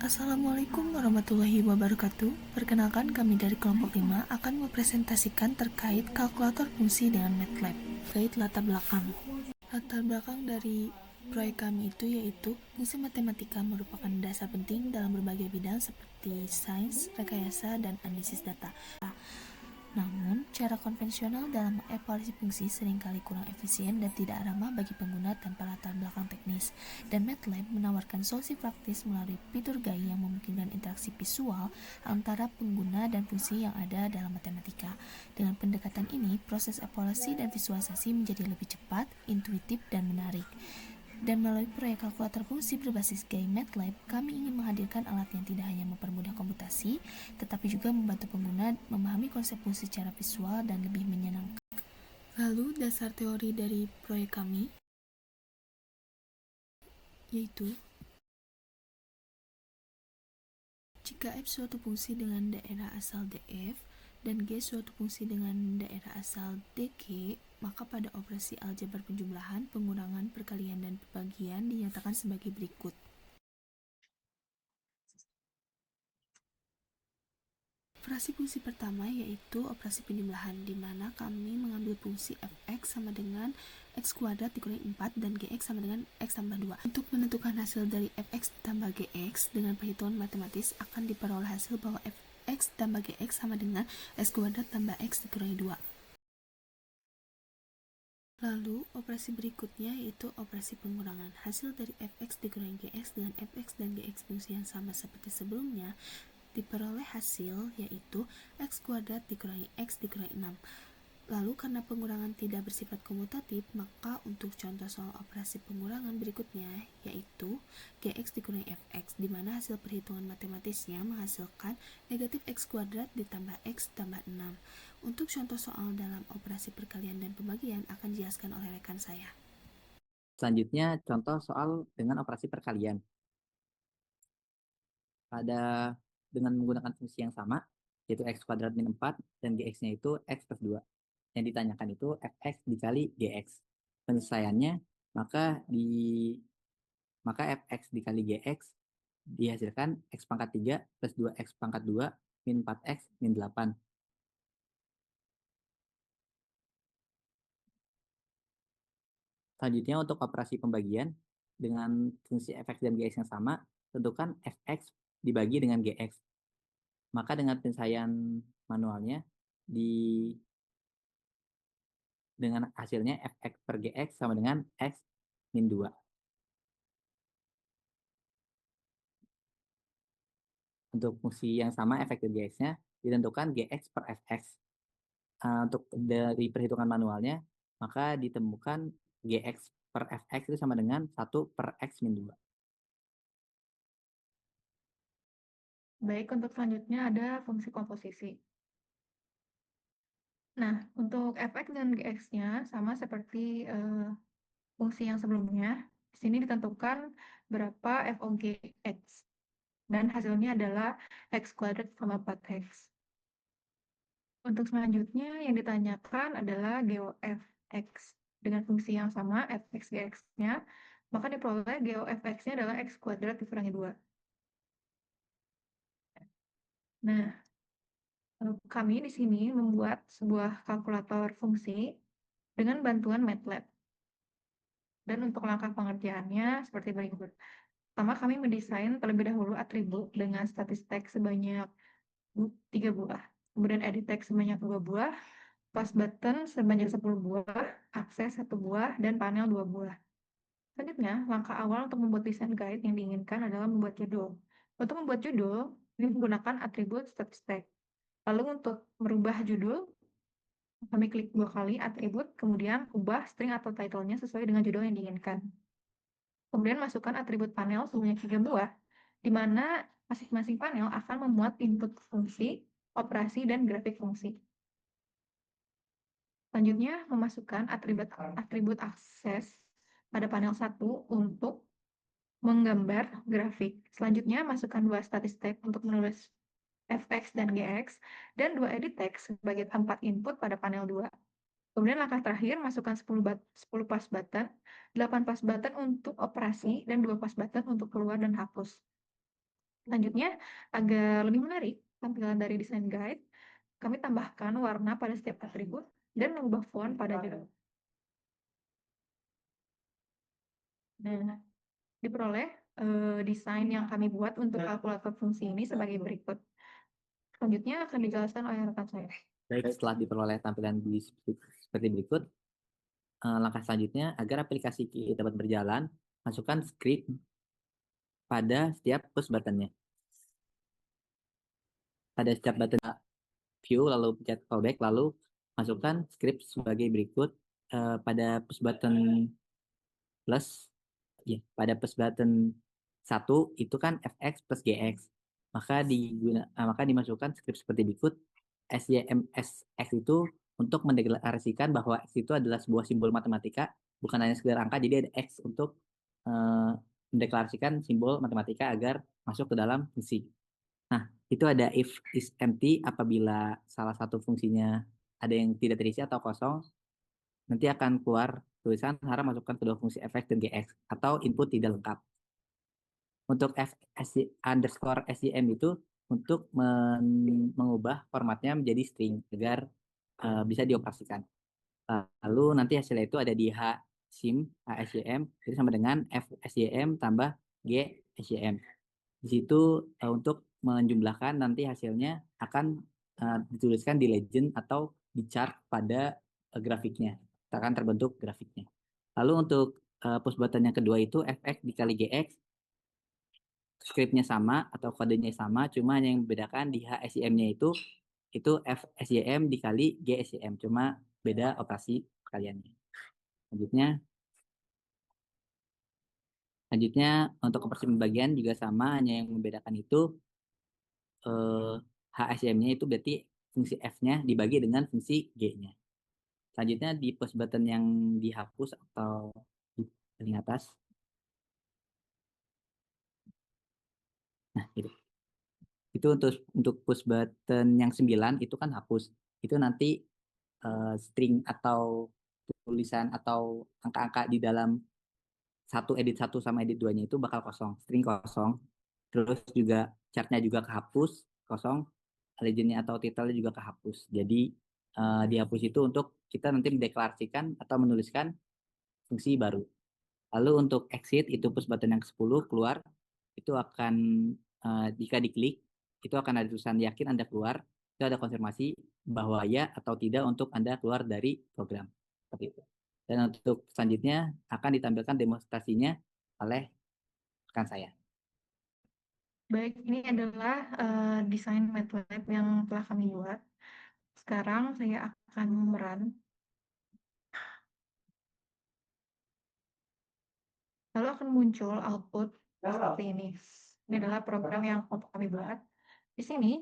Assalamualaikum warahmatullahi wabarakatuh. Perkenalkan, kami dari kelompok 5 akan mempresentasikan terkait kalkulator fungsi dengan MATLAB. Terkait latar belakang. Latar belakang dari proyek kami itu yaitu fungsi matematika merupakan dasar penting dalam berbagai bidang seperti sains, rekayasa, dan analisis data. Namun, cara konvensional dalam mengevaluasi fungsi seringkali kurang efisien dan tidak ramah bagi pengguna tanpa latar belakang teknis. Dan MATLAB menawarkan solusi praktis melalui fitur GUI yang memungkinkan interaksi visual antara pengguna dan fungsi yang ada dalam matematika. Dengan pendekatan ini, proses evaluasi dan visualisasi menjadi lebih cepat, intuitif, dan menarik. Dan melalui proyek kalkulator fungsi berbasis GUI MATLAB, kami ingin menghadirkan alat yang tidak hanya mempermudah komputasi, tetapi juga membantu pengguna memahami konsep fungsi secara visual dan lebih menyenangkan. Lalu, dasar teori dari proyek kami yaitu jika F suatu fungsi dengan daerah asal df dan G suatu fungsi dengan daerah asal dg, maka pada operasi aljabar penjumlahan, pengurangan, perkalian, dan perbagian dinyatakan sebagai berikut. Operasi fungsi pertama yaitu operasi penjumlahan, di mana kami mengambil fungsi fx sama dengan x kuadrat dikurangi 4 dan gx sama dengan x tambah 2. Untuk menentukan hasil dari fx tambah gx dengan perhitungan matematis akan diperoleh hasil bahwa fx tambah gx sama dengan x kuadrat tambah x dikurangi 2. Lalu, operasi berikutnya yaitu operasi pengurangan. Hasil dari fx dikurangi gx dengan fx dan gx fungsi yang sama seperti sebelumnya diperoleh hasil yaitu x kuadrat dikurangi x dikurangi 6. Lalu karena pengurangan tidak bersifat komutatif, maka untuk contoh soal operasi pengurangan berikutnya yaitu gx dikurangi fx, di mana hasil perhitungan matematisnya menghasilkan negatif x kuadrat ditambah x tambah 6. Untuk contoh soal dalam operasi perkalian dan pembagian akan dijelaskan oleh rekan saya. Selanjutnya, contoh soal dengan operasi perkalian. Dengan menggunakan fungsi yang sama, yaitu x kuadrat min 4 dan gx-nya itu x plus 2. Yang ditanyakan itu fx dikali gx. Penyelesaiannya, maka fx dikali gx dihasilkan x pangkat 3 plus 2x pangkat 2 min 4x min 8. Selanjutnya untuk operasi pembagian, dengan fungsi fx dan gx yang sama, tentukan fx dibagi dengan gx. Maka dengan penyelesaian manualnya, dengan hasilnya fx per gx sama dengan x min 2. Untuk fungsi yang sama, fx dan gx-nya ditentukan gx per fx. Untuk dari perhitungan manualnya, maka ditemukan gx per fx itu sama dengan 1 per x min 2. Baik, untuk selanjutnya ada fungsi komposisi. Nah, untuk fx dan gx-nya sama seperti fungsi yang sebelumnya. Di sini ditentukan berapa f of gx. Dan hasilnya adalah x kuadrat sama 4x. Untuk selanjutnya yang ditanyakan adalah GOFX. Dengan fungsi yang sama, fx gx-nya, maka diperoleh GOFX-nya adalah x kuadrat dikurangi 2. Nah, kami di sini membuat sebuah kalkulator fungsi dengan bantuan MATLAB. Dan untuk langkah pengerjaannya seperti berikut. Pertama, kami mendesain terlebih dahulu atribut dengan statistik sebanyak 3 buah. Kemudian edit text sebanyak 2 buah, plus button sebanyak 10 buah, akses 1 buah, dan panel 2 buah. Selanjutnya, langkah awal untuk membuat desain guide yang diinginkan adalah membuat judul. Untuk membuat judul, ini menggunakan atribut statistik. Lalu untuk merubah judul, kami klik 2 kali atribut, kemudian ubah string atau title-nya sesuai dengan judul yang diinginkan. Kemudian masukkan atribut panel sebanyak 3 buah, di mana masing-masing panel akan memuat input fungsi, operasi, dan grafik fungsi. Selanjutnya, memasukkan atribut akses pada panel 1 untuk menggambar grafik. Selanjutnya, masukkan 2 statistik untuk menulis fx dan gx, dan 2 edit text sebagai tempat input pada panel 2. Kemudian langkah terakhir, masukkan 10 pas button, 8 pas button untuk operasi, dan 2 pas button untuk keluar dan hapus. Selanjutnya, agar lebih menarik tampilan dari desain guide, kami tambahkan warna pada setiap atribut dan mengubah font pada judul. Nah, diperoleh desain yang kami buat untuk kalkulator fungsi ini sebagai berikut. Selanjutnya akan dijelaskan oleh rekan saya. Baik, setelah diperoleh tampilan seperti berikut, langkah selanjutnya agar aplikasi kita dapat berjalan, masukkan script pada setiap push buttonnya. Pada setiap button view, lalu pencet fallback, lalu masukkan script sebagai berikut. Pada push button plus, ya, pada push button 1 itu kan fx plus gx. Maka dimasukkan script seperti berikut. SYMSX itu untuk mendeklarasikan bahwa X itu adalah sebuah simbol matematika, bukan hanya sekedar angka. Jadi ada X untuk eh, mendeklarasikan simbol matematika agar masuk ke dalam fungsi. Nah, itu ada if is empty apabila salah satu fungsinya ada yang tidak terisi atau kosong, nanti akan keluar tulisan harap masukkan kedua fungsi fx dan gx atau input tidak lengkap. Untuk underscore SYM itu untuk mengubah formatnya menjadi string agar bisa dioperasikan. Lalu nanti hasilnya itu ada di HSYM itu sama dengan FSYM tambah GSYM. Di situ untuk menjumlahkan nanti hasilnya akan dituliskan di legend atau di chart pada grafiknya. Akan terbentuk grafiknya. Lalu untuk push button yang kedua itu fx dikali gx, scriptnya sama atau kodenya sama, cuma yang membedakan di HSYM-nya itu FSYM dikali GSYM, cuma beda operasi kaliannya. Selanjutnya, selanjutnya untuk operasi pembagian juga sama, hanya yang membedakan itu HSYM-nya itu berarti fungsi F-nya dibagi dengan fungsi G-nya. Selanjutnya di push button yang dihapus atau di paling atas. Nah, gitu. Itu untuk push button yang 9 itu kan hapus. Itu nanti string atau tulisan atau angka-angka di dalam edit 1 sama edit 2-nya itu bakal kosong, string kosong. Terus juga chartnya juga kehapus, kosong. Legendnya atau title juga kehapus. Jadi dihapus itu untuk kita nanti mendeklarasikan atau menuliskan fungsi baru. Lalu untuk exit itu push button yang ke-10 keluar, itu akan jika diklik itu akan ada tulisan yakin Anda keluar, itu ada konfirmasi bahwa ya atau tidak untuk Anda keluar dari program. Seperti itu. Dan untuk selanjutnya akan ditampilkan demonstrasinya oleh rekan saya. Baik, ini adalah desain MATLAB yang telah kami buat. Sekarang saya akan merun. Lalu akan muncul output seperti ini. Ini adalah program yang kami buat. Di sini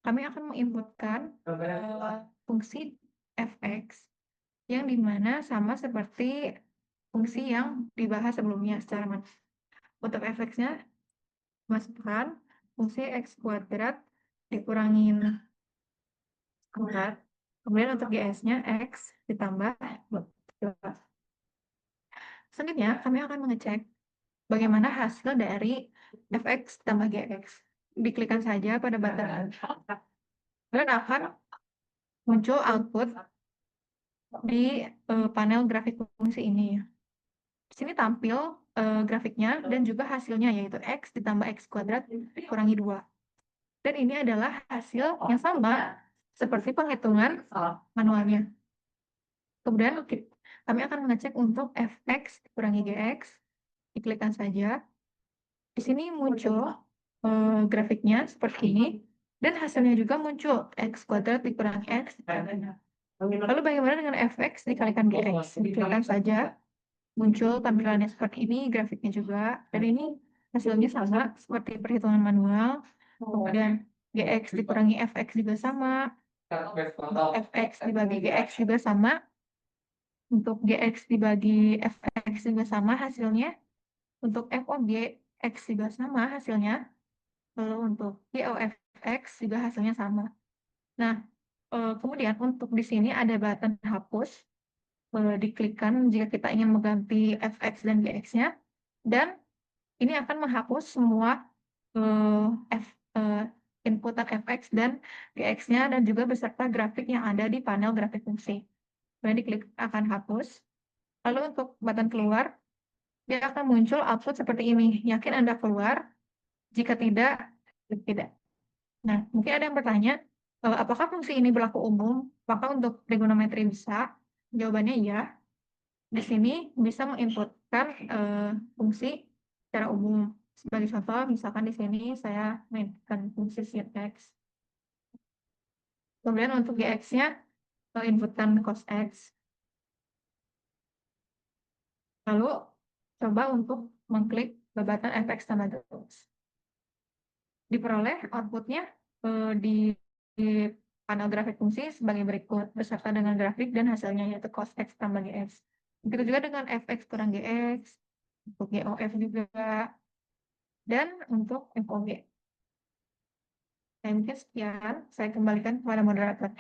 kami akan menginputkan fungsi fx yang dimana sama seperti fungsi yang dibahas sebelumnya secara manual. Untuk fx-nya masukkan fungsi x kuadrat dikurangin kuadrat. Kemudian untuk gs-nya x ditambah 2. Selanjutnya kami akan mengecek bagaimana hasil dari fx tambah gx. Diklikkan saja pada button dan akan muncul output di panel grafik fungsi ini. Di sini tampil grafiknya dan juga hasilnya, yaitu x ditambah x kuadrat dikurangi 2. Dan ini adalah hasil yang sama seperti penghitungan manualnya. Kemudian kami akan mengecek untuk fx dikurangi gx. Diklikkan saja. Di sini muncul grafiknya seperti ini. Dan hasilnya juga muncul x kuadrat dikurangi x. Lalu bagaimana dengan fx dikalikan gx? Diklikkan saja. Muncul tampilannya seperti ini, grafiknya juga. Dan ini hasilnya sama seperti perhitungan manual. Kemudian gx dikurangi fx juga sama. Fx dibagi gx juga sama. Untuk gx dibagi fx juga sama hasilnya. Untuk f of gx juga sama hasilnya. Lalu untuk g of fx juga hasilnya sama. Nah, kemudian untuk di sini ada button hapus. Diklikkan jika kita ingin mengganti fx dan gx-nya. Dan ini akan menghapus semua F, inputan fx dan gx-nya dan juga beserta grafik yang ada di panel grafik fungsi. Kemudian diklik akan hapus. Lalu untuk button keluar, dia akan muncul output seperti ini. Yakin Anda keluar? Jika tidak, klik tidak. Nah, mungkin ada yang bertanya, apakah fungsi ini berlaku umum? Apakah untuk trigonometri bisa? Jawabannya iya. Di sini bisa menginputkan fungsi secara umum. Sebagai contoh, misalkan di sini saya mainkan fungsi sin x. Kemudian untuk gx-nya, inputkan cos x. Lalu coba untuk mengklik babatan fx tambah terus. Diperoleh outputnya di panel grafik fungsi sebagai berikut, beserta dengan grafik dan hasilnya yaitu cos x tambah gx. Begitu juga dengan fx kurang gx, untuk gof juga, dan untuk fog. Dan mungkin sekian, saya kembalikan kepada moderator.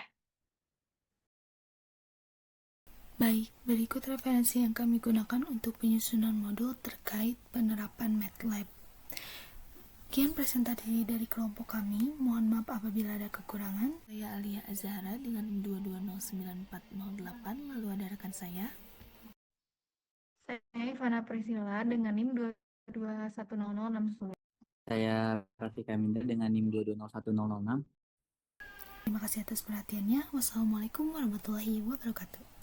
Baik, berikut referensi yang kami gunakan untuk penyusunan modul terkait penerapan MATLAB. Sekian presentasi dari kelompok kami. Mohon maaf apabila ada kekurangan. Saya Alia Azhara dengan NIM 2209408, lalu ada rekan saya. Saya Ivana Priscilla dengan NIM 2210069. Saya Rafika Minda dengan NIM 2201006. Terima kasih atas perhatiannya. Wassalamualaikum warahmatullahi wabarakatuh.